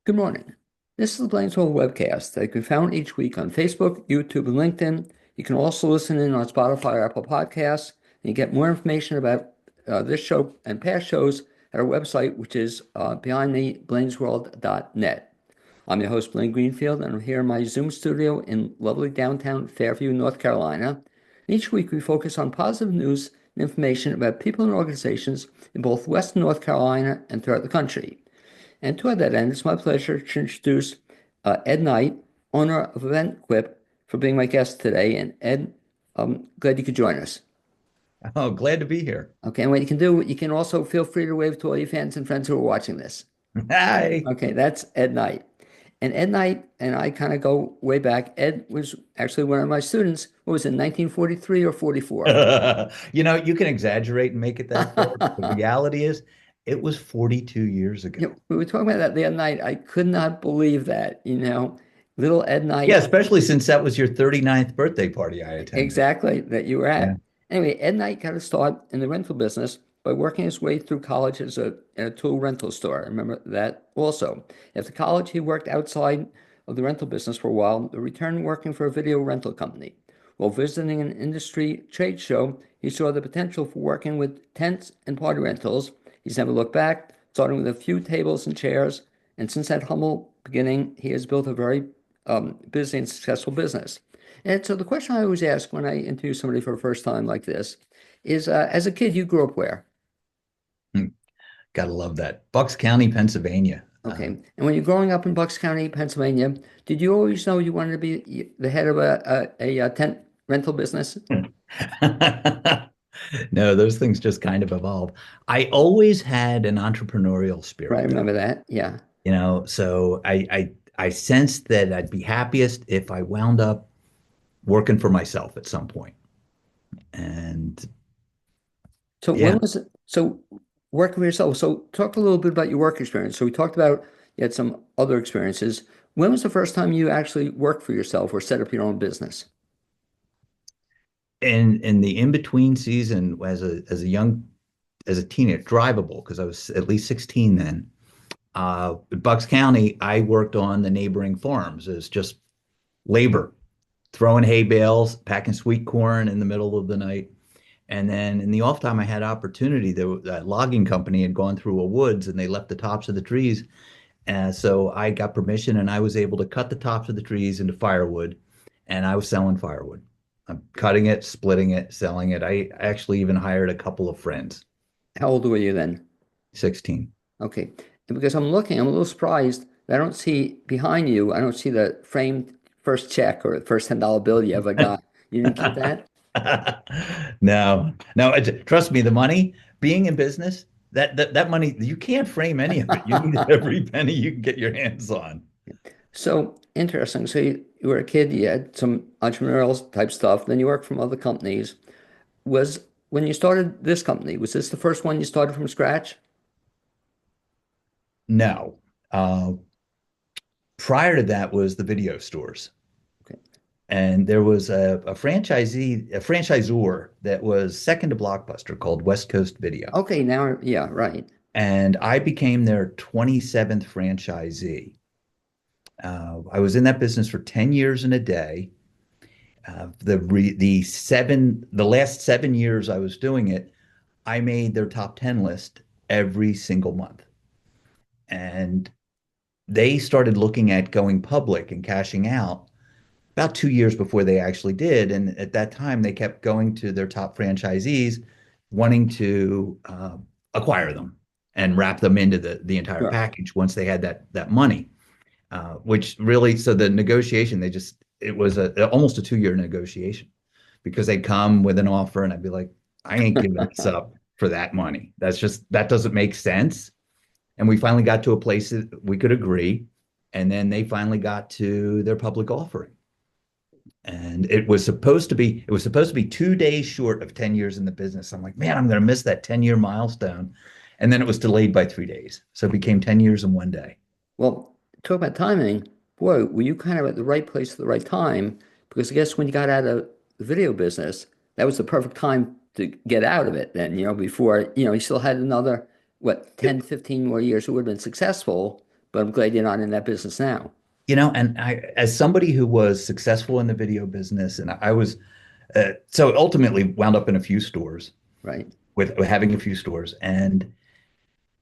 Good morning. This is the BLAINESWORLD webcast that can be found each week on Facebook, YouTube, and LinkedIn. You can also listen in on Spotify or Apple Podcasts. And you get more information about this show and past shows at our website, which is behindtheblainesworld.net. I'm your host, Blaine Greenfield, and I'm here in my Zoom studio in lovely downtown Fairview, North Carolina. Each week, we focus on positive news and information about people and organizations in both Western North Carolina and throughout the country. And toward that end, it's my pleasure to introduce Ed Knight, owner of EventQuip, for being my guest today. And Ed, I'm glad you could join us. Oh, glad to be here. Okay, and what you can do, you can also feel free to wave to all your fans and friends who are watching this. Hi. Okay, that's Ed Knight. And Ed Knight and I kind of go way back. Ed was actually one of my students. What was it, 1943 or 44? You can exaggerate and make it that far, but the reality is it was 42 years ago. We were talking about that the other night. I could not believe that. Little Ed Yeah, Knight. especially since that was your 39th birthday party I attended. Exactly, that you were Yeah. at. Anyway, Ed Knight got a start in the rental business by working his way through college as in a tool rental store. I remember that also. After college, he worked outside of the rental business for a while, but returned working for a video rental company. While visiting an industry trade show, he saw the potential for working with tents and party rentals. He's never looked back, starting with a few tables and chairs. And since that humble beginning, he has built a very busy and successful business. And so the question I always ask when I interview somebody for the first time like this is, as a kid, you grew up where? Hmm. Gotta love that. Bucks County, Pennsylvania. Okay. And when you're growing up in Bucks County, Pennsylvania, did you always know you wanted to be the head of a tent rental business? No, those things just kind of evolve. I always had an entrepreneurial Right, I spirit, though. remember that. Yeah. So I sensed that I'd be happiest if I wound up working for myself at some point. And So when yeah, was it? So working for yourself. So talk a little bit about your work experience. So we talked about you had some other experiences. When was the first time you actually worked for yourself or set up your own business? in the in-between season as a teenager, drivable, because I was at least 16 then. Bucks County, I worked on the neighboring farms as just labor, throwing hay bales, packing sweet corn in the middle of the night. And then in the off time, I had opportunity. That logging company had gone through a woods and they left the tops of the trees. And so I got permission and I was able to cut the tops of the trees into firewood. And I was selling firewood. I'm cutting it, splitting it, selling it. I actually even hired a couple of friends, How old were you then? 16. Okay. And because I'm looking, I'm a little surprised that I don't see behind you, I don't see the framed first check or the first $10 bill you ever got. You didn't keep that? No, no, trust me, the money being in business, that money, you can't frame any of it. You need every penny you can get your hands on. So interesting. So you were a kid, you had some entrepreneurial type stuff, then you worked from other companies. Was when you started this company, was this the first one you started from scratch? No. Uh, Prior to that was the video stores. Okay. And there was a franchisor that was second to Blockbuster called West Coast Video. Okay, now, yeah, right. And I became their 27th franchisee. I was in that business for 10 years and a day. The last 7 years I was doing it, I made their top 10 list every single month. And they started looking at going public and cashing out about 2 years before they actually did. And at that time, they kept going to their top franchisees, wanting to acquire them and wrap them into the entire Sure. package once they had that money. Which really, so the negotiation, it was almost a 2 year negotiation because they'd come with an offer and I'd be like, I ain't giving this up for that money. That doesn't make sense. And we finally got to a place that we could agree. And then they finally got to their public offering. And it was supposed to be 2 days short of 10 years in the business. I'm like, man, I'm going to miss that 10-year milestone. And then it was delayed by 3 days. So it became 10 years in one day. Well, talk about timing. Boy, were you kind of at the right place at the right time? Because I guess when you got out of the video business, that was the perfect time to get out of it then, before, you still had another, what, 10, It, 15 more years it would have been successful, but I'm glad you're not in that business now, And as somebody who was successful in the video business, and I was, so ultimately wound up in a few stores right? with having a few stores and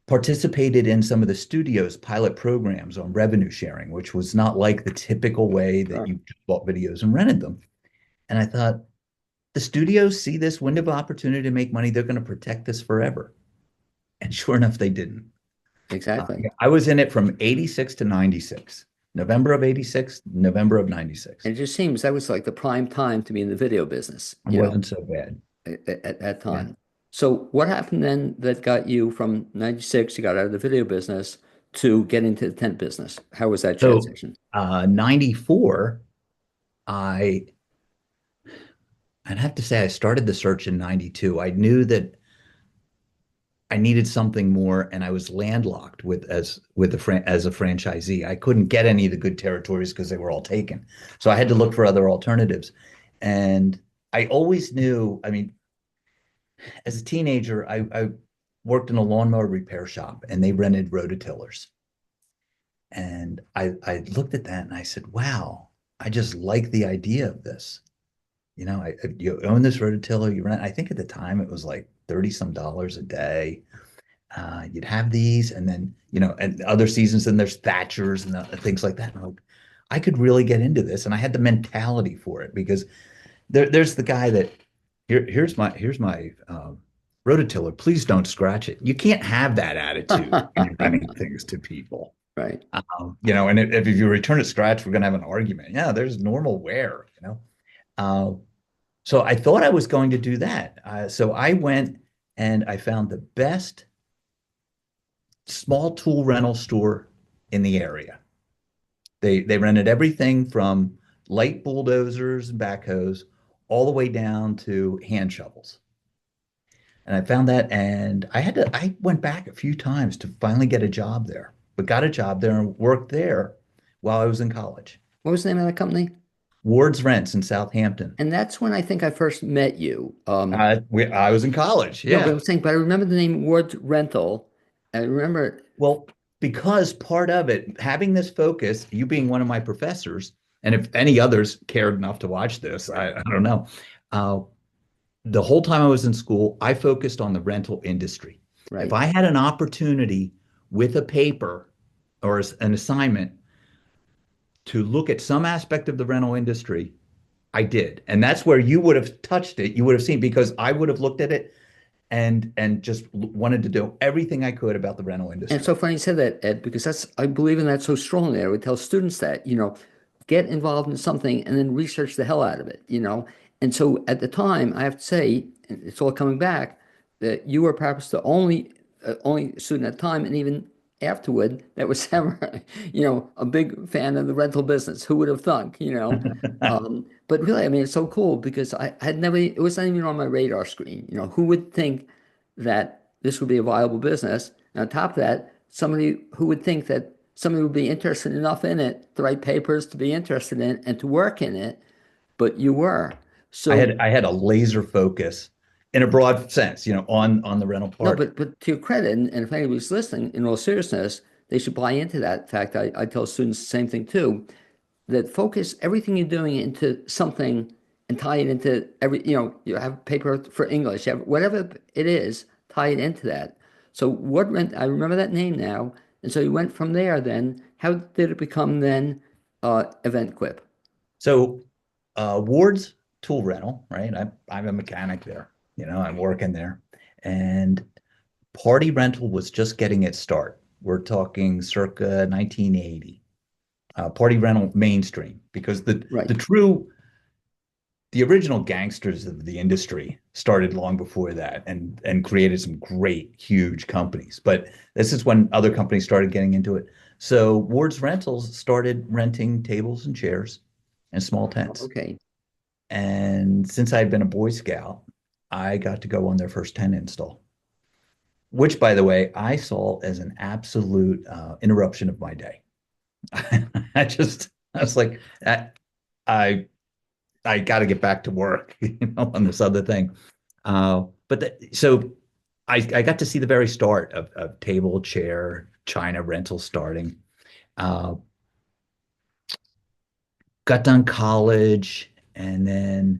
participated in some of the studio's pilot programs on revenue sharing, which was not like the typical way that Sure. you just bought videos and rented them. And I thought, the studios see this window of opportunity to make money. They're going to protect this forever. And sure enough, they didn't. Exactly. I was in it from 86 to 96, November of 86, November of 96. And it just seems that was like the prime time to be in the video business, It wasn't so bad. at that Yeah. time. So what happened then that got you from 96, you got out of the video business to get into the tent business? How was that So, transition? 94, I, I'd have to say I started the search in 92. I knew that I needed something more, and I was landlocked as a franchisee. I couldn't get any of the good territories because they were all taken. So I had to look for other alternatives. And I always knew, I mean, as a teenager, I worked in a lawnmower repair shop and they rented rototillers. And I looked at that and I said, wow, I just like the idea of this. You own this rototiller, you rent, I think at the time it was like 30 some dollars a day. You'd have these, and then, and other seasons, then there's Thatchers and things like that. And I could really get into this. And I had the mentality for it because there's the guy that here's my rototiller. Please don't scratch it. You can't have that attitude when you're renting things to people. Right. And if you return it scratched, we're gonna have an argument. Yeah, there's normal wear. Uh, so I thought I was going to do that. So I went and I found the best small tool rental store in the area. They rented everything from light bulldozers and backhoes all the way down to hand shovels. And I found that, and I went back a few times to finally get a job there, but got a job there and worked there while I was in college. What was the name of that company? Ward's Rents in Southampton. And that's when I think I first met you. I was in college. No, but Yeah. I'm saying, but I remember the name Ward Rental. I remember, Well, because part of it, having this focus, you being one of my professors, and if any others cared enough to watch this, I don't know. Uh, the whole time I was in school, I focused on the rental industry. If right. I had an opportunity with a paper or an assignment to look at some aspect of the rental industry, I did. And that's where you would have touched it. You would have seen, because I would have looked at it and just wanted to do everything I could about the rental And it's industry. so funny you said that, Ed, because I believe in that so strongly. I would tell students that, get involved in something and then research the hell out of it. And so at the time, I have to say, and it's all coming back, that you were perhaps the only student at the time, and even afterward, that was ever, a big fan of the rental business. Who would have thunk? But really, I mean, it's so cool because I had never, it was not even on my radar screen. Who would think that this would be a viable business? And on top of that, somebody who would think that somebody would be interested enough in it to write papers, to be interested in it, and to work in it, but you were. I So had I had a laser focus in a broad sense, on the rental no, part. but to your credit, and if anybody's listening, in all seriousness, they should buy into that. In fact, I tell students the same thing too, that focus everything you're doing into something and tie it into you have paper for English, you have whatever it is, tie it into that. So I remember that name now. And so you went from there then. How did it become then EventQuip? So Ward's tool rental, right? I'm a mechanic there, I'm working there. And party rental was just getting its start. We're talking circa 1980. Party rental mainstream, because Right. the original gangsters of the industry started long before that and created some great huge companies. But this is when other companies started getting into it. So Ward's Rentals started renting tables and chairs and small tents. Okay. And since I had been a Boy Scout, I got to go on their first tent install, which, by the way, I saw as an absolute interruption of my day. I was like, I I got to get back to work, on this other thing. So I got to see the very start of table, chair, China rental starting. Uh, got done college and then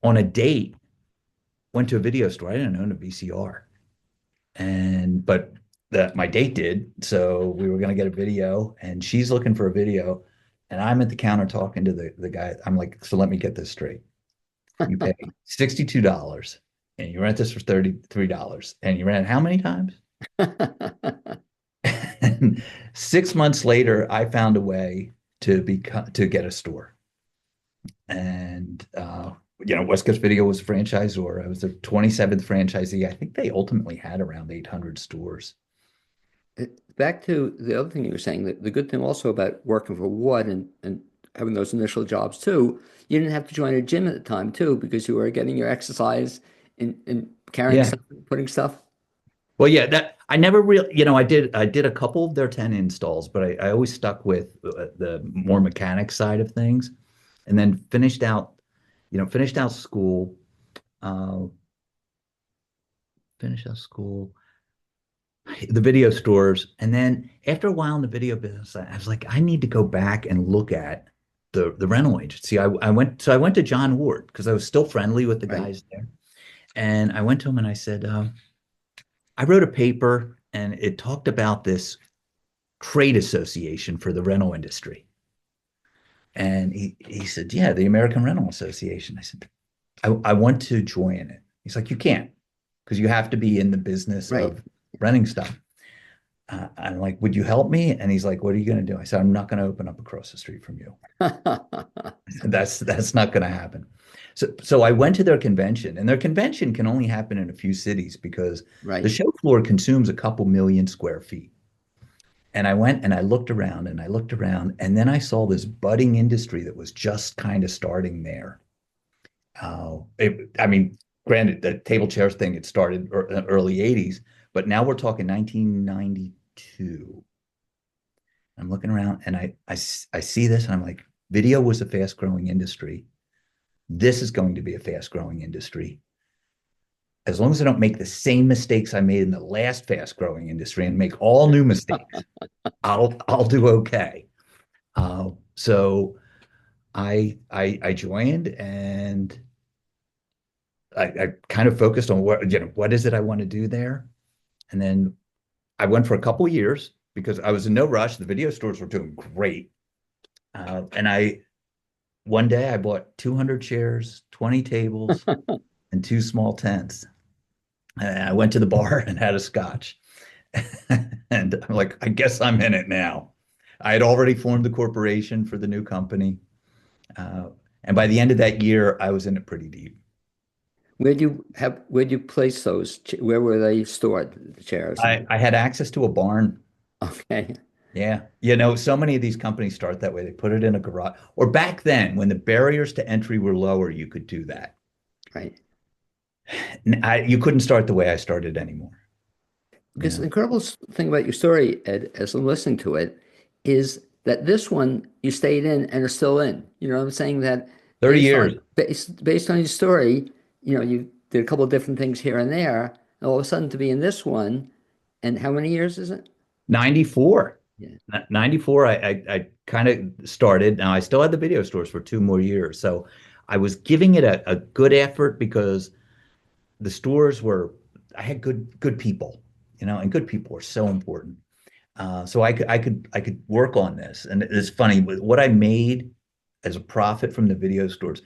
on a date went to a video store. I didn't own a VCR, and but my date did. So we were going to get a video, and she's looking for a video, and I'm at the counter talking to the guy. I'm like, so let me get this straight. You pay $62 and you rent this for $33 and you rent it how many times? And 6 months later, I found a way to get a store. And West Coast Video was a franchisor. I was the 27th franchisee. I think they ultimately had around 800 stores. Back to the other thing you were saying, that the good thing also about working for Wood and having those initial jobs too, you didn't have to join a gym at the time too, because you were getting your exercise and carrying Yeah. stuff, putting stuff. Well, yeah, that I never really, I did a couple of their 10 installs, but I always stuck with the more mechanic side of things, and then finished out school, uh, finished out school, the video stores, and then after a while in the video business, I was like, I need to go back and look at the rental agency. I went to John Ward because I was still friendly with the Right. guys there, and I went to him and I said, I wrote a paper and it talked about this trade association for the rental industry. And he said, yeah, the American Rental Association. I said, I want to join it. He's like, you can't, because you have to be in the business Right. of renting stuff. I'm like, would you help me? And he's like, what are you going to do? I said, I'm not going to open up across the street from you. That's not going to happen. So I went to their convention, and their convention can only happen in a few cities because the Right. show floor consumes a couple million square feet. And I went and I looked around and I looked around, and then I saw this budding industry that was just kind of starting there. I mean, granted, the table chairs thing had started early 80s, but now we're talking 1992. I'm looking around and I see this and I'm like, video was a fast growing industry. This is going to be a fast growing industry. As long as I don't make the same mistakes I made in the last fast growing industry and make all new mistakes, I'll do okay. So I joined and I kind of focused on what is it I want to do there. And then I went for a couple of years because I was in no rush. The video stores were doing great. And one day I bought 200 chairs, 20 tables, and two small tents. And I went to the bar and had a scotch. And I'm like, I guess I'm in it now. I had already formed the corporation for the new company. Uh, and by the end of that year, I was in it pretty deep. Where'd you place those? Where were they stored, the chairs? I had access to a barn. Okay. Yeah. So many of these companies start that way. They put it in a garage. Or back then, when the barriers to entry were lower, you could do that. Right. You couldn't start the way I started anymore. You Because the know, incredible thing about your story, Ed, as I'm listening to it, is that this one you stayed in and are still in. You know what I'm saying? That 30 years, based on your story, you did a couple of different things here and there, and all of a sudden to be in this one, and how many years is it? 94. Yeah. 94, I kind of started. Now, I still had the video stores for 2 more years. So I was giving it a good effort because the stores I had good people, and good people are so important. So I could work on this. And it's funny, what I made as a profit from the video stores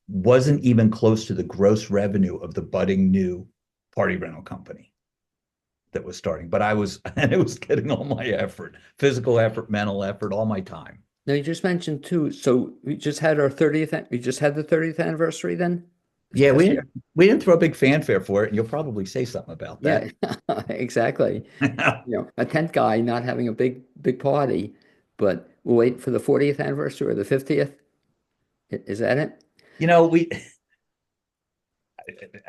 wasn't even close to the gross revenue of the budding new party rental company that was starting. But and it was getting all my effort, physical effort, mental effort, all my time. Now you just mentioned too, so we just had the 30th anniversary then this Yeah, we past year? didn't we didn't throw a big fanfare for it, and you'll probably say something about Yeah, that. exactly. A tent guy not having a big party, but we'll wait for the 40th anniversary or the 50th. Is that it? We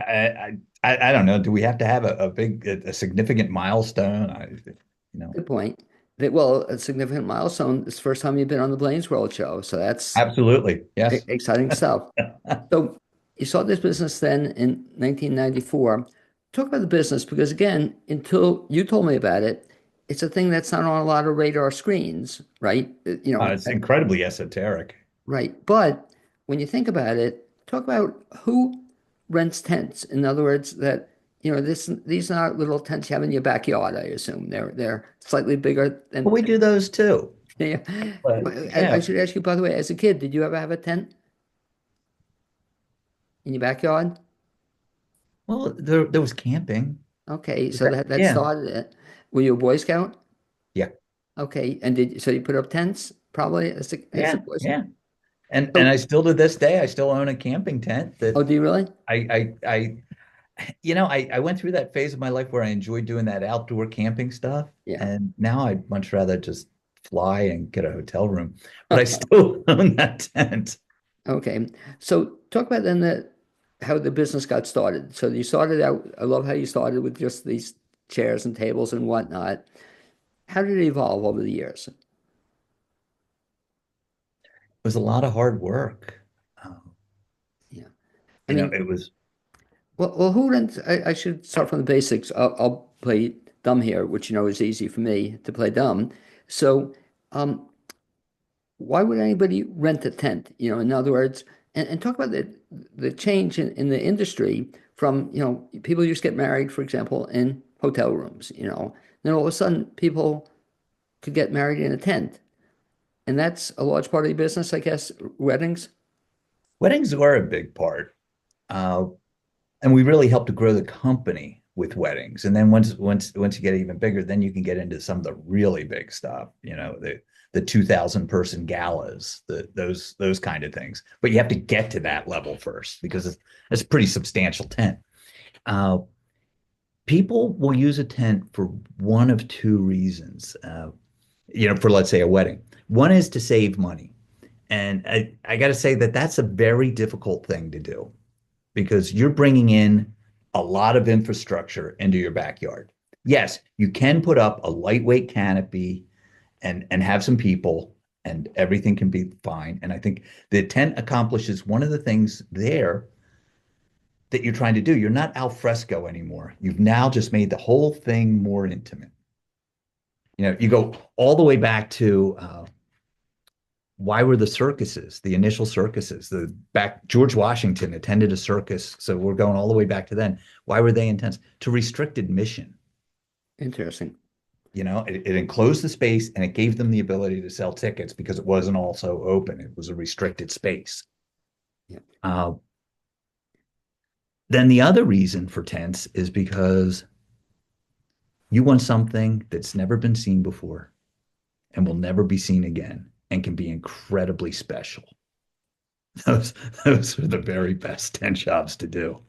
I don't know. Do we have to have a big a significant milestone? You know, Good point. Well, a significant milestone. It's the first time you've been on the Blaine's World show, so that's absolutely. Yes. exciting stuff. So you saw this business then in 1994. Talk about the business because again, until you told me about it, it's a thing that's not on a lot of radar screens, right? It's incredibly esoteric. Right. But when you think about it, talk about who rents tents. In other words, that these are not little tents you have in your backyard, I assume. They're slightly bigger But than we do those too. yeah. But Well, I yeah, should ask you, by the way, as a kid, did you ever have a tent in your backyard? well, there was camping. Okay, Is so that yeah, started it. Were you a Boy Scout? yeah, Okay, and so you put up tents probably as a yeah, Boy Scout? yeah. And So, I still to this day, I still own a camping tent oh, that do you really? I went through that phase of my life where I enjoyed doing that outdoor camping stuff. Yeah. And now I'd much rather just fly and get a hotel room. But I still own that tent. Okay. So talk about then how the business got started. So you started out, I love how you started with just these chairs and tables and whatnot. How did it evolve over the years? It was a lot of hard work. Um, Yeah. I mean, it was who rents? I should start from the basics. I'll play dumb here, which is easy for me to play dumb. So, um, why would anybody rent a tent? In other words, and talk about the change in the industry from, people used to get married, for example, in hotel rooms. Then all of a sudden people could get married in a tent. And that's a large part of the business, I guess, weddings. weddings are a big part. Uh, and we really helped to grow the company with weddings. And then once you get even bigger, then you can get into some of the really big stuff, the 2,000 person galas, those kind of things. But you have to get to that level first because it's a pretty substantial tent. Uh, People will use a tent for one of two reasons. For let's say a wedding. One is to save money. And I got to say that that's a very difficult thing to do because you're bringing in a lot of infrastructure into your backyard. Yes, you can put up a lightweight canopy and have some people and everything can be fine. And I think the tent accomplishes one of the things there that you're trying to do. You're not al fresco anymore. You've now just made the whole thing more intimate. You go all the way back to why were the circuses, the initial circuses, the back George Washington attended a circus. So we're going all the way back to then. Why were they intense? To restrict admission. Interesting. It enclosed the space and it gave them the ability to sell tickets because it wasn't also open. It was a restricted space. Yeah. Uh, then the other reason for tents is because you want something that's never been seen before and will never be seen again and can be incredibly special. Those those are the very best tent jobs to do.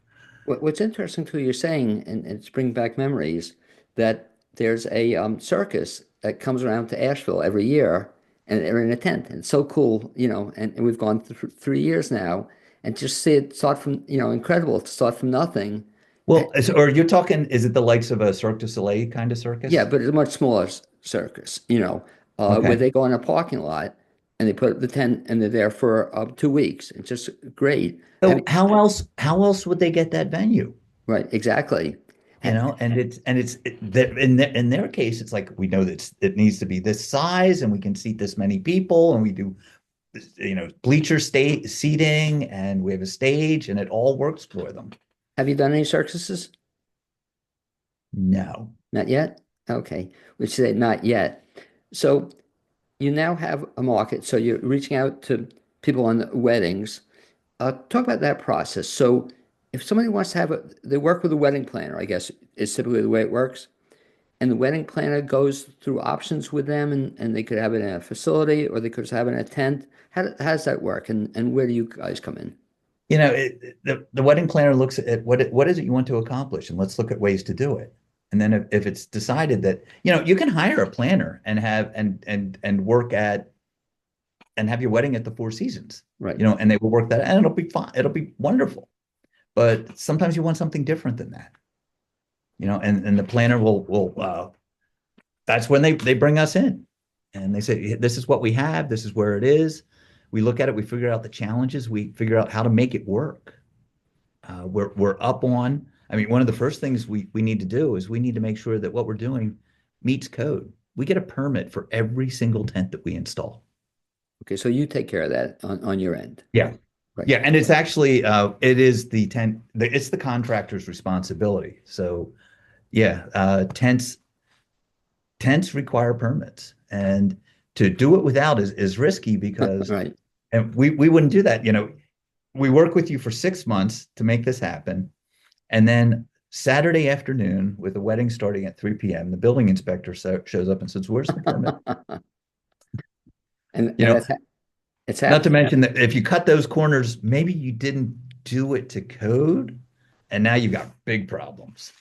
What's interesting too, you're saying, and it's bringing back memories, that there's a circus that comes around to Asheville every year, and they're in a tent. And it's so cool. And we've gone through 3 years now, and just see it start from, incredible to start from nothing. Eh, Well, or you're talking, is it the likes of a Cirque du Soleil kind of Yeah, circus? but it's a much smaller circus, where Okay. they go in a parking lot and they put up the tent and they're there for 2 weeks. It's just great. So how else would they get that venue? Right, exactly. In their case, it's like we know that it needs to be this size and we can seat this many people and we do bleacher state seating and we have a stage and it all works for them. Have you done any circuses? No. Not yet? Okay. We say not yet. So you now have a market. So you're reaching out to people on weddings. Talk about that process. So if somebody wants to they work with a wedding planner, I guess is typically the way it works. And the wedding planner goes through options with them and they could have it in a facility or they could have it in a tent. How does that work? And where do you guys come in? The wedding planner looks at what is it you want to accomplish, and let's look at ways to do it. And then if it's decided that you can hire a planner and have and work at and have your wedding at the Four Seasons, Right. and they will work that, and it'll be fine. It'll be wonderful. But sometimes you want something different than that, and the planner will that's when they bring us in and they say, this is what we have, this is where it is. We look at it, we figure out the challenges, we figure out how to make it work. We're up on, I mean, one of the first things we need to do is we need to make sure that what we're doing meets code, we get a permit for every single tent that we install. Okay, so you take care of that on your end. Yeah. Right. Yeah, and it's actually it is it's the contractor's responsibility. So yeah, tents require permits, and to do it without is risky because Right. and we wouldn't do that. We work with you for 6 months to make this happen, and then Saturday afternoon, with the wedding starting at 3 p.m., the building inspector shows up and says, "Where's the permit?" And You know, it's Not to happened. mention that if you cut those corners, maybe you didn't do it to code, and now you've got big problems.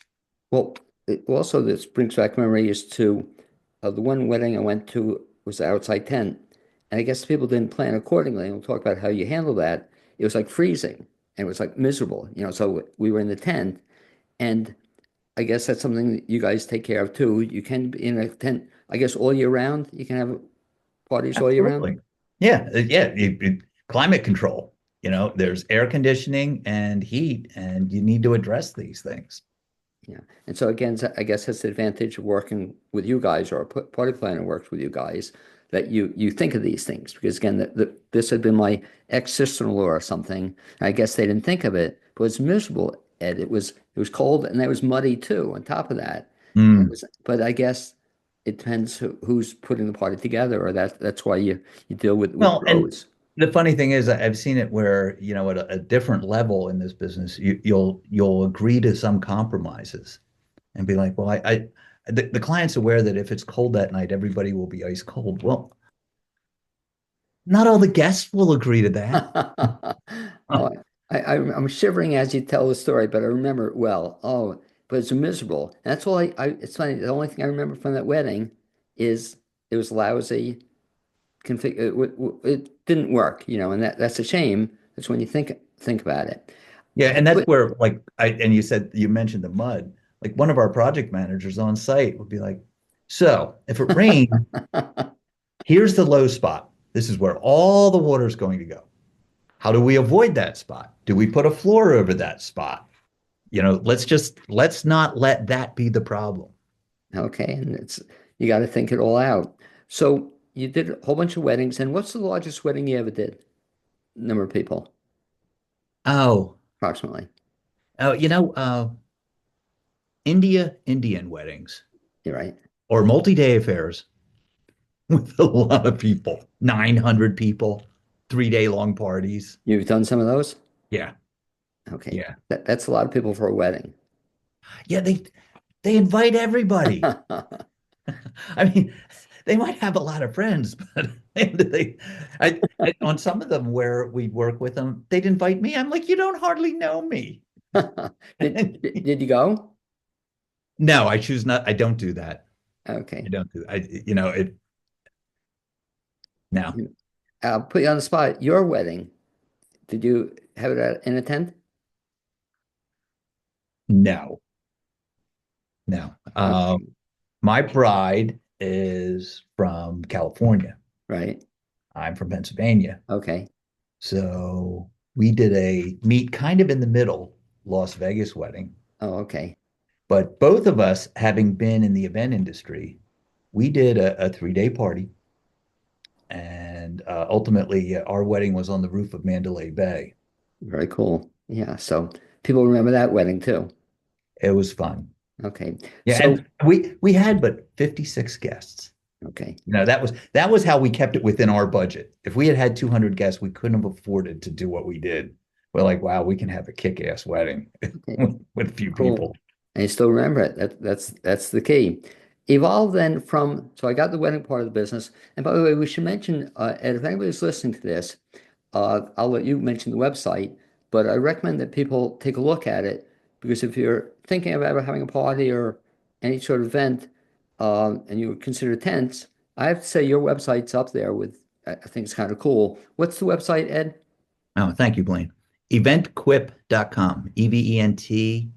Well, also this brings back memories to the one wedding I went to was outside tent, and I guess people didn't plan accordingly. And we'll talk about how you handle that. It was like freezing, and it was like miserable, So we were in the tent, and I guess that's something that you guys take care of too. You can be in a tent, I guess, all year round. You can have parties all year round. Absolutely. Yeah, yeah. Climate control. There's air conditioning and heat, and you need to address these things. Yeah. And so again, I guess that's the advantage of working with you guys or a party planner works with you guys that you think of these things because again, this had been my ex-sister-in-law or something. And I guess they didn't think of it, but it's miserable, Ed. It was cold and it was muddy too on top of that. Mm. But I guess it depends who's putting the party together or that's why you deal with Well, and pros. the funny thing is, I've seen it where, at a different level in this business, you'll agree to some compromises and be like, well, the client's aware that if it's cold that night, everybody will be ice cold. Well, not all the guests will agree to that. Oh, I'm shivering as you tell the story, but I remember it well. Oh, but it's miserable. And that's all it's funny. The only thing I remember from that wedding is it was lousy config. It didn't work, and that's a shame. That's when you think about it. Yeah, and that's But where and you mentioned the mud. Like one of our project managers on site would be like, so if it rains, here's the low spot. This is where all the water is going to go. How do we avoid that spot? Do we put a floor over that spot? Let's not let that be the problem. okay, and you got to think it all out. So you did a whole bunch of weddings, and what's the largest wedding you ever did? Number of people, Oh, approximately. oh, Indian weddings You're right. or multi-day affairs with a lot of people, 900 people, 3 day long parties. You've done some of those? Yeah, Okay. yeah. That's a lot of people for a wedding. Yeah, they invite everybody. I mean, they might have a lot of friends, but on some of them where we work with them, they'd invite me. I'm like, you don't hardly know me. Did you go? No, I choose not. I don't do that. I Okay. don't do. It. No, I'll put you on the spot. Your wedding, did you have it in a tent? no, no. Okay. My bride is from California. Right. I'm from Pennsylvania. Okay. So we did a meet kind of in the middle Las Vegas wedding. Oh, okay. But both of us, having been in the event industry, we did a 3 day party. And ultimately, our wedding was on the roof of Mandalay Bay. Very cool. Yeah. So people remember that wedding too. It was fun. Okay. Yeah, So, and we had but 56 guests. okay. That was how we kept it within our budget. If we had had 200 guests, we couldn't have afforded to do what we did. We're like, wow, we can have a kick-ass wedding Okay. with a few Cool. people. And you still remember it. That's the key. Evolve then from, so I got the wedding part of the business. And by the way, we should mention, Ed, if anybody's listening to this, I'll let you mention the website, but I recommend that people take a look at it because if you're thinking about having a party or any sort of event, and you would consider tents, I have to say your website's up there with, I think it's kind of cool. What's the website, Ed? Oh, thank you, Blaine. EventQuip.com, EventQuip,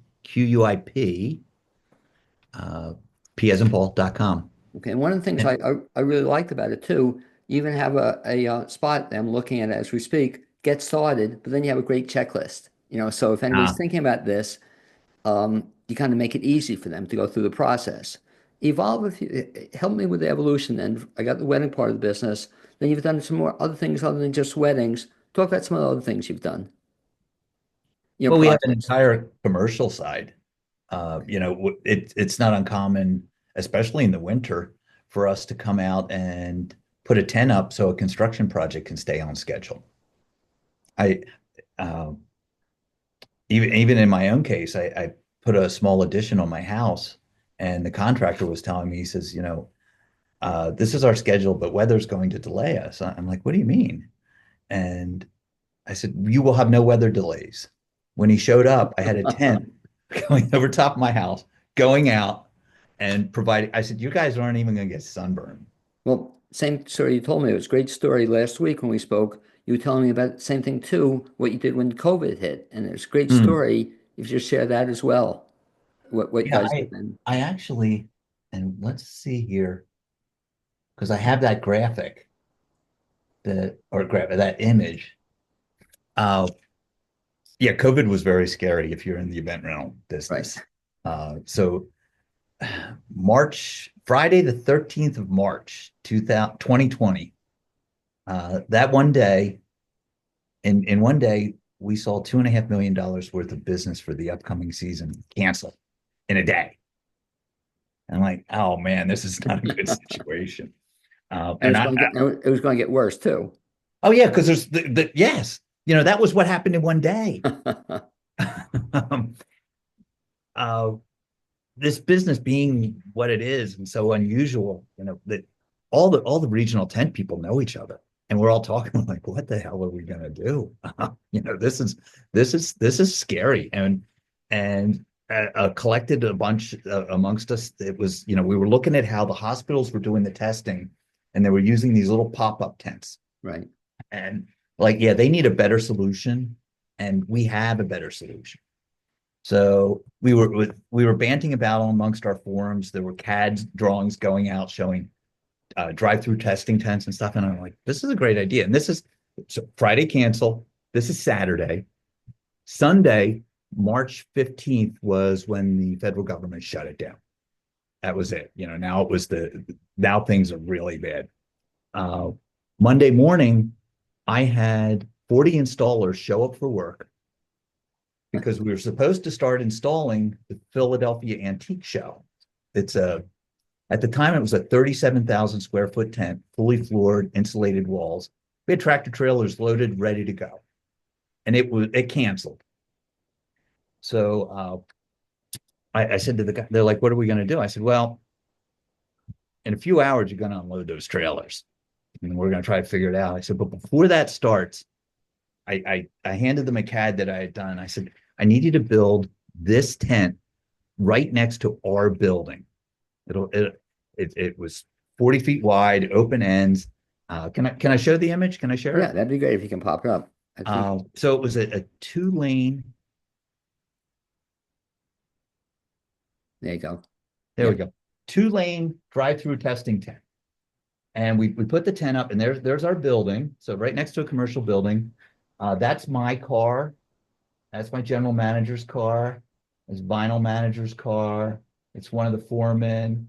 P as in Paul.com. Okay, and one of the things I really liked about it too, you even have a spot that I'm looking at as we speak, get started, but then you have a great checklist. So if anybody's Ah, thinking about this, you kind of make it easy for them to go through the process. evolve with you. Help me with the evolution. Then I got the wedding part of the business. Then you've done some more other things other than just weddings. Talk about some of the other things you've done. Well, we have an Projects. entire commercial side. It's not uncommon, especially in the winter, for us to come out and put a tent up so a construction project can stay on schedule. I uh, even in my own case, I put a small addition on my house, and the contractor was telling me, he says, this is our schedule, but weather's going to delay us. I'm like, what do you mean? And I said, you will have no weather delays. When he showed up, I had a tent going over top of my house, going out and providing. I said, you guys aren't even going to get sunburned. Well, same story you told me. It was a great story last week when we spoke. You were telling me about the same thing too, what you did when COVID hit. And it's a great Mm. story. If you just share that as well, what you Yeah, guys did I then. I actually, and let's see here, because I have that graphic that image. Uh, yeah, COVID was very scary if you're in the event rental Right. business. So Friday the 13th of March, 2020, that one day, in one day, we saw $2.5 million worth of business for the upcoming season cancel in a day. And I'm like, oh man, this is not a good situation. And And I, it was going to get worse too. oh yeah, because there's yes, that was what happened in one day. um, uh, this business being what it is and so unusual, that all the regional tent people know each other, and we're all talking like, what the hell are we gonna do? This is scary, and collected a bunch amongst us. It was, we were looking at how the hospitals were doing the testing, and they were using these little pop-up tents, Right. and like, yeah, they need a better solution, and we have a better solution. So we were banting about amongst our forums. There were CAD drawings going out showing drive-through testing tents and stuff. And I'm like, this is a great idea. And this is so Friday cancel. This is Saturday. Sunday, March 15th was when the federal government shut it down. That was it. Now things are really bad. Uh, Monday morning, I had 40 installers show up for work because we were supposed to start installing the Philadelphia Antique Show. It's at the time, it was a 37,000 square foot tent, fully floored, insulated walls. We had tractor trailers loaded, ready to go. And it canceled. So I said to the guy, they're like, what are we going to do? I said, well, in a few hours, you're going to unload those trailers and we're going to try to figure it out. I said, but before that starts, I handed them a CAD that I had done. I said, I need you to build this tent right next to our building. It was 40 feet wide, open ends. Can I show the image? Can I share Yeah, it? that'd be great if you can pop it up. I think So it was a two-lane. there you go. There we Yep. go. Two-lane drive-through testing tent. And we put the tent up, and there's our building. So right next to a commercial building. That's my car. That's my general manager's car. It's vinyl manager's car. It's one of the foremen.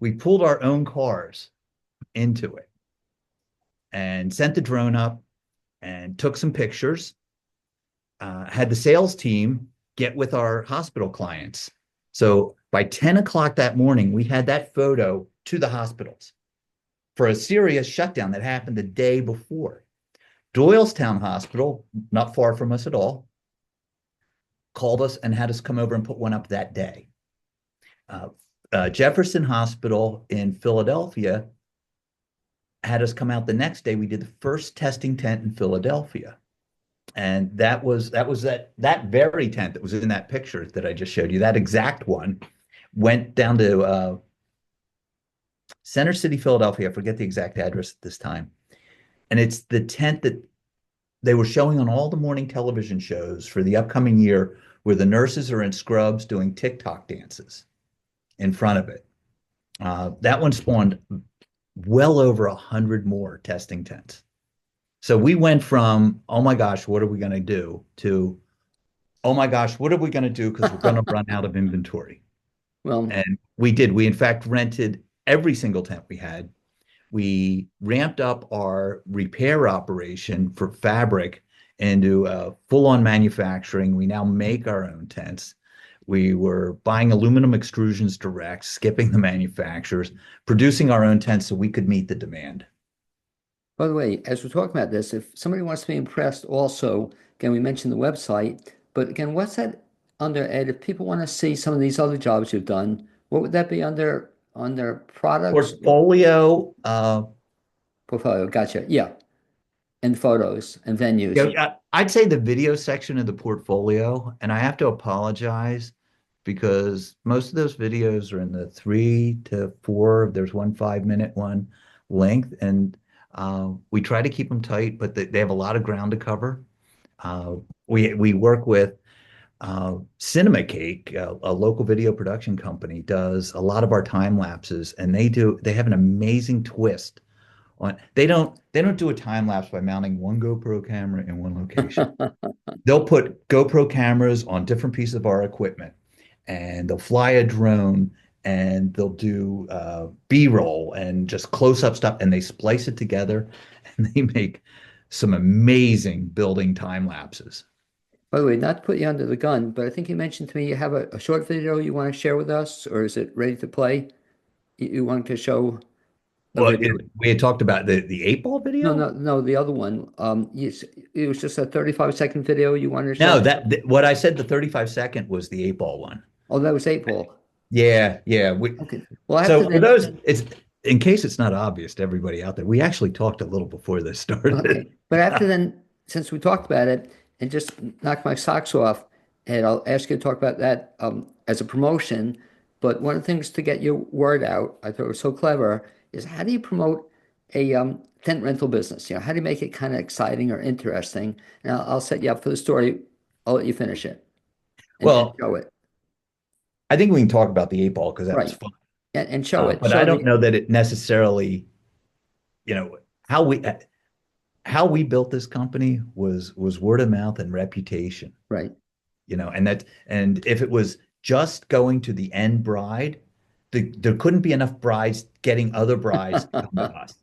We pulled our own cars into it and sent the drone up and took some pictures. Had the sales team get with our hospital clients. So by 10 o'clock that morning, we had that photo to the hospitals for a serious shutdown that happened the day before. Doylestown Hospital, not far from us at all, called us and had us come over and put one up that day. Jefferson Hospital in Philadelphia had us come out the next day. We did the first testing tent in Philadelphia. And that very tent that was in that picture that I just showed you, that exact one, went down to Center City, Philadelphia. I forget the exact address at this time. And it's the tent that they were showing on all the morning television shows for the upcoming year, where the nurses are in scrubs doing TikTok dances in front of it. That one spawned well over 100 more testing tents. So we went from, oh my gosh, what are we going to do, to, oh my gosh, what are we going to do because we're going to run out of inventory. Well, And we did. We, in fact, rented every single tent we had. We ramped up our repair operation for fabric into full-on manufacturing. We now make our own tents. We were buying aluminum extrusions direct, skipping the manufacturers, producing our own tents so we could meet the demand. by the way, as we're talking about this, if somebody wants to be impressed also, again, we mentioned the website, but again, what's that under, Ed? If people want to see some of these other jobs you've done, what would that be under products or Portfolio, portfolio? Gotcha. Yeah. And photos and venues. I'd say the video section of the portfolio, and I have to apologize because most of those videos are in the 3 to 4, there's one 5 minute one length, and we try to keep them tight, but they have a lot of ground to cover. We work with Cinema Cake, a local video production company, does a lot of our time lapses, and they have an amazing twist on they don't do a time lapse by mounting one GoPro camera in one location. They'll put GoPro cameras on different pieces of our equipment, and they'll fly a drone, and they'll do B-roll and just close-up stuff, and they splice it together, and they make some amazing building time lapses. By the way, not to put you under the gun, but I think you mentioned to me you have a short video you want to share with us, or is it ready to play? You want to show a Well, video? we had talked about the 8 ball No, video. no, no, the other one. It was just a 35-second video you wanted to show No, us. what I said, the 35 second was the 8 ball one. Oh, that was April. Yeah, yeah. We Okay. Well, I have to So for then. those, it's in case it's not obvious to everybody out there, we actually talked a little before this started. Okay. But I have to then, since we talked about it, and just knock my socks off, and I'll ask you to talk about that as a promotion. But one of the things to get your word out, I thought was so clever, is how do you promote a tent rental business? How do you make it kind of exciting or interesting? And I'll set you up for the story. I'll let you finish it and Well, show it. I think we can talk about the 8 ball because that was Right. fun. And show it. But I Show don't the know that it necessarily, you know, how we built this company was word of mouth and reputation. right. And if it was just going to the end bride, there couldn't be enough brides getting other brides to come to us.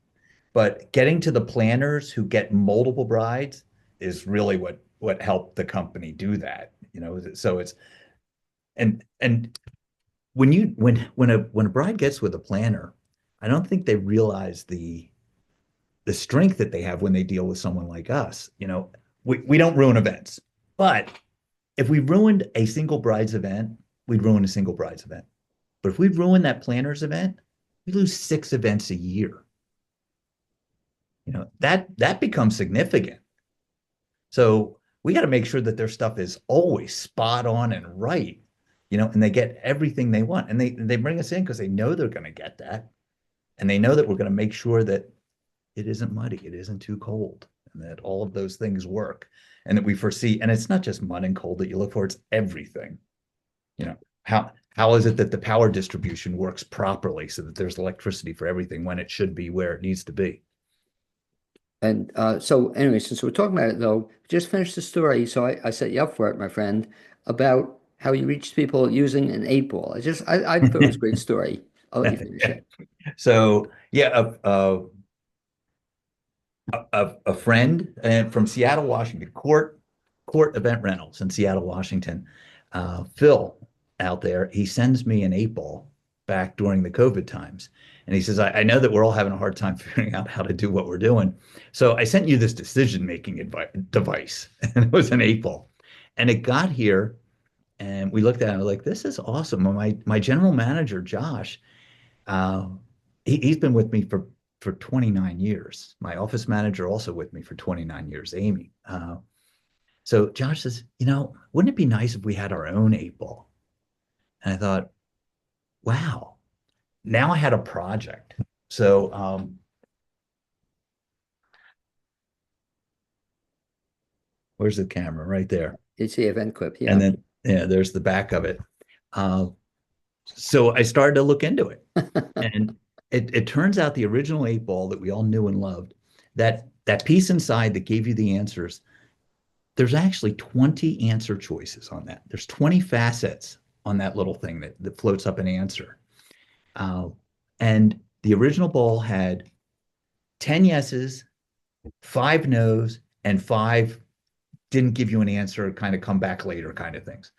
But getting to the planners who get multiple brides is really what helped the company do that. So it's and when a bride gets with a planner, I don't think they realize the strength that they have when they deal with someone like us. We don't ruin events, but if we ruined a single bride's event, we'd ruin a single bride's event. But if we ruin that planner's event, we lose 6 events a year. That becomes significant. So we got to make sure that their stuff is always spot on and right, and they get everything they want. And they bring us in because they know they're going to get that. And they know that we're going to make sure that it isn't muddy, it isn't too cold, and that all of those things work. And that we foresee, and it's not just mud and cold that you look for, it's everything. How is it that the power distribution works properly so that there's electricity for everything when it should be where it needs to be? And so anyway, since we're talking about it though, just finish the story. So I set you up for it, my friend, about how you reached people using an 8 ball. I thought it was a great story. I'll let you finish it. So yeah, a friend from Seattle, Washington, Court Event Rentals in Seattle, Washington, Phil out there, he sends me an 8 ball back during the COVID times. And he says, I know that we're all having a hard time figuring out how to do what we're doing. So I sent you this decision-making device, and it was an 8 ball. And it got here, and we looked at it and we're like, this is awesome. My general manager, Josh, uh, he's been with me for 29 years. My office manager also with me for 29 years, Amy. So Josh says, wouldn't it be nice if we had our own 8 ball? And I thought, wow, now I had a project. So where's the camera? Right there. It's the EventQuip, And yeah. then, yeah, there's the back of it. Uh, so I started to look into it. And it turns out the original 8 ball that we all knew and loved, that piece inside that gave you the answers, there's actually 20 answer choices on that. There's 20 facets on that little thing that floats up an answer. Uh, and the original ball had 10 yeses, 5 nos, and 5 didn't give you an answer, kind of come back later kind of things.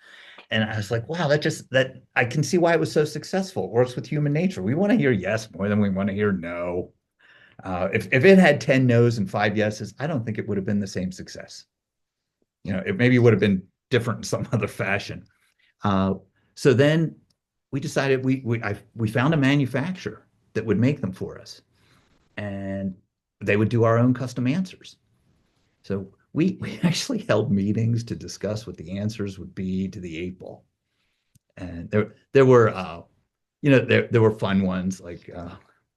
And I was like, wow, that I can see why it was so successful. It works with human nature. We want to hear yes more than we want to hear no. If it had 10 no's and 5 yeses, I don't think it would have been the same success. It maybe would have been different in some other fashion. Uh, so then we decided we found a manufacturer that would make them for us, and they would do our own custom answers. So we actually held meetings to discuss what the answers would be to the 8 ball, and there were there were fun ones like I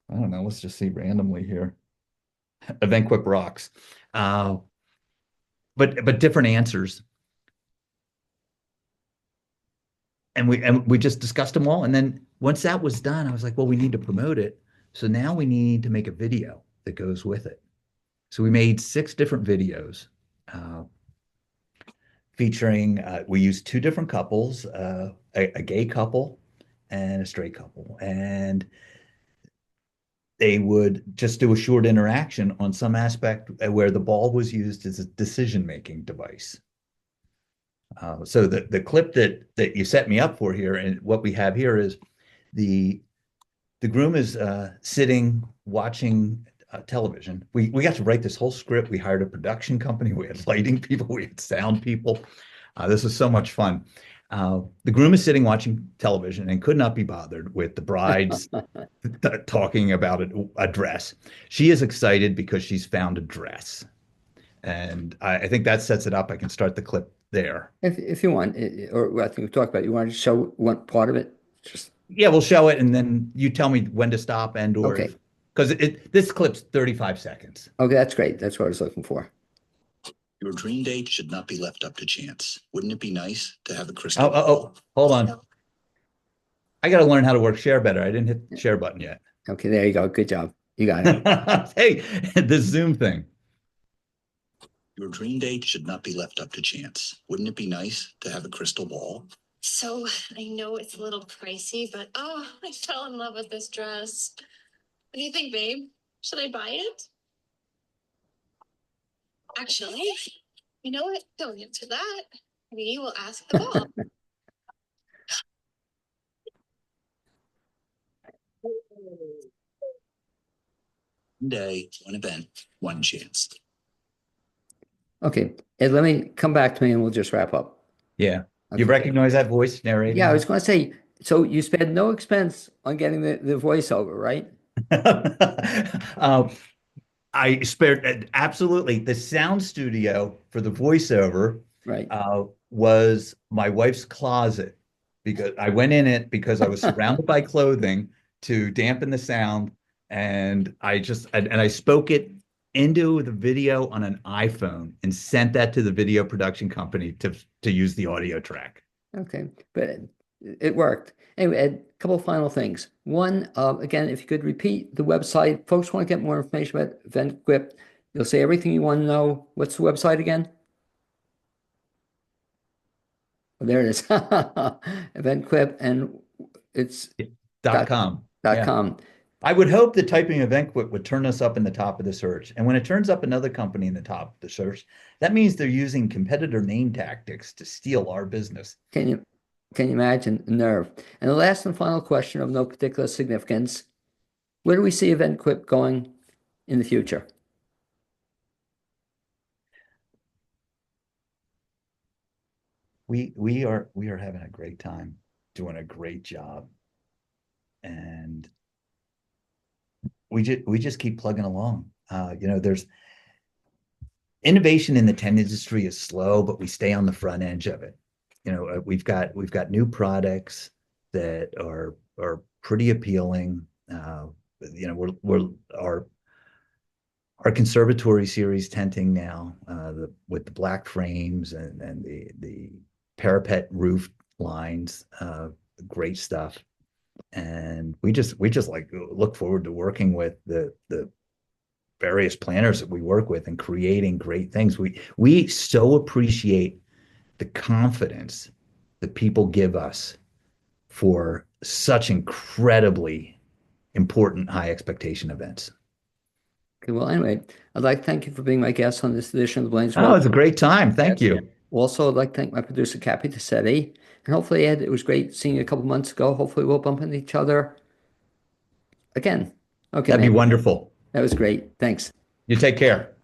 don't know, let's just see randomly here. EventQuip rocks, but different answers, and we just discussed them all. And then once that was done, I was like, well, we need to promote it. So now we need to make a video that goes with it. So we made 6 different videos uh, featuring. We used 2 different couples, a gay couple and a straight couple, and they would just do a short interaction on some aspect where the ball was used as a decision-making device. So the clip that you set me up for here, and what we have here is the groom is sitting watching television. We got to write this whole script. We hired a production company. We had lighting people. We had sound people. This was so much fun. The groom is sitting watching television and could not be bothered with the bride's talking about a dress. She is excited because she's found a dress. And I think that sets it up. I can start the clip there. If you want, or I think we talked about it, you want to show one part of it? Just Yeah, we'll show it, and then you tell me when to stop and or okay. if because this clip's 35 seconds. Okay, that's great. That's what I was looking for. Your dream date should not be left up to chance. Wouldn't it be nice to have a Oh, crystal oh, ball? oh, hold on. I got to learn how to work share better. I didn't hit the share button yet. Okay, there you go. Good job. You got it. Hey, the Zoom thing. Your dream date should not be left up to chance. Wouldn't it be nice to have a crystal ball? So I know it's a little pricey, but oh, I fell in love with this dress. What do you think, babe? Should I buy it? Actually, you know what? Don't answer that. We will ask the ball. One day, one event, one chance. Okay, Ed, let me come back to me and we'll just wrap up. Yeah. You Okay. recognize that voice narrating? Yeah, I was going to say, so you spared no expense on getting the voiceover, right? um, I spared absolutely the sound studio for the voiceover Right. was my wife's closet because I went in it because I was surrounded by clothing to dampen the sound, and I spoke it into the video on an iPhone and sent that to the video production company to use the audio track. Okay, but it worked. Anyway, Ed, a couple final things. One, again, if you could repeat the website, folks want to get more information about EventQuip. You'll say everything you want to know. What's the website again? Oh, there it is. EventQuip, and it's .com. dot Yeah. com. I would hope that typing EventQuip would turn us up in the top of the search. And when it turns up another company in the top of the search, that means they're using competitor name tactics to steal our business. Can you imagine the nerve? And the last and final question of no particular significance, where do we see EventQuip going in the future? We are having a great time, doing a great job, and we just keep plugging along. There's innovation in the tent industry is slow, but we stay on the front edge of it. We've got new products that are pretty appealing. We're our conservatory series tenting now, with the black frames and the parapet roof lines, great stuff. And we just like look forward to working with the various planners that we work with and creating great things. We so appreciate the confidence that people give us for such incredibly important high expectation events. Okay, well, anyway, I'd like to thank you for being my guest on this edition of the Blaine's Oh, World. it's a great time. Thank Yes. you. Also, I'd like to thank my producer, Cappy Tassetti. And hopefully, Ed, it was great seeing you a couple months ago. Hopefully, we'll bump into each other again. Okay, That'd be man. wonderful. That was great. Thanks. You take care.